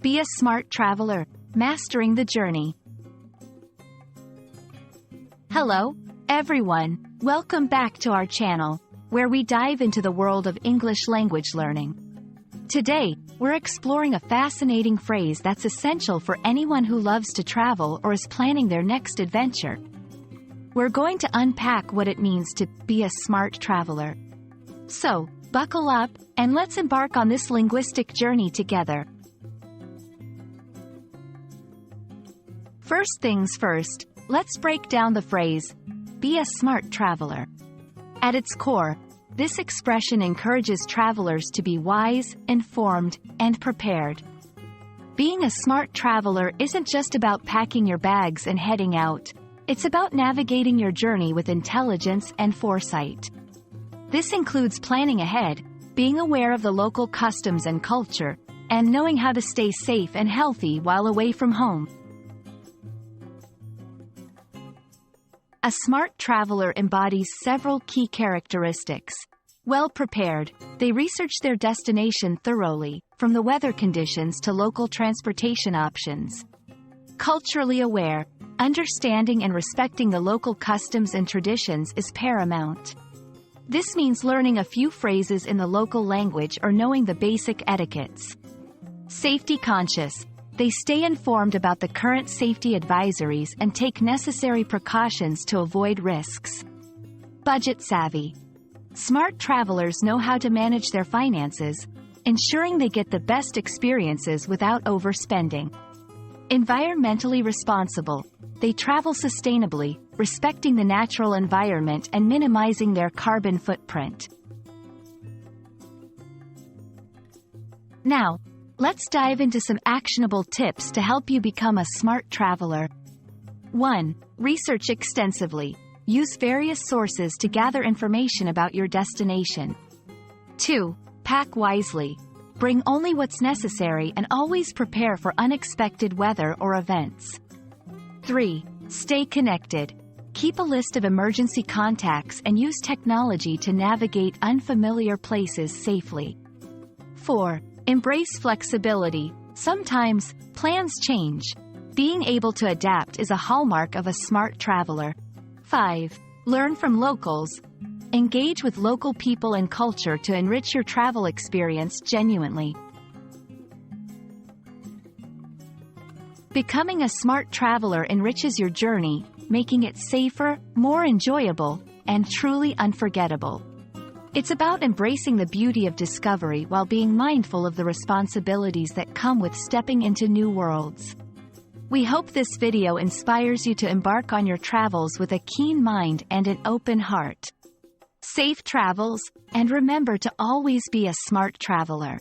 Be a smart traveler, mastering the journey. Hello, everyone. Welcome back to our channel, where we dive into the world of English language learning. Today, we're exploring a fascinating phrase that's essential for anyone who loves to travel or is planning their next adventure. We're going to unpack what it means to be a smart traveler. So, buckle up, and let's embark on this linguistic journey together. First things first, let's break down the phrase, be a smart traveler. At its core, this expression encourages travelers to be wise, informed, and prepared. Being a smart traveler isn't just about packing your bags and heading out. It's about navigating your journey with intelligence and foresight. This includes planning ahead, being aware of the local customs and culture, and knowing how to stay safe and healthy while away from home. A smart traveler embodies several key characteristics. Well prepared, they research their destination thoroughly, from the weather conditions to local transportation options. Culturally aware, understanding and respecting the local customs and traditions is paramount. This means learning a few phrases in the local language or knowing the basic etiquettes. Safety conscious, they stay informed about the current safety advisories and take necessary precautions to avoid risks. Budget savvy, smart travelers know how to manage their finances, ensuring they get the best experiences without overspending. Environmentally responsible, they travel sustainably, respecting the natural environment and minimizing their carbon footprint. Now, let's dive into some actionable tips to help you become a smart traveler. 1. Research extensively. Use various sources to gather information about your destination. 2. Pack wisely. Bring only what's necessary and always prepare for unexpected weather or events. 3. Stay connected. Keep a list of emergency contacts and use technology to navigate unfamiliar places safely. 4. Embrace flexibility. Sometimes, plans change. Being able to adapt is a hallmark of a smart traveler. 5. Learn from locals. Engage with local people and culture to enrich your travel experience genuinely. Becoming a smart traveler enriches your journey, making it safer, more enjoyable, and truly unforgettable. It's about embracing the beauty of discovery while being mindful of the responsibilities that come with stepping into new worlds. We hope this video inspires you to embark on your travels with a keen mind and an open heart. Safe travels, and remember to always be a smart traveler.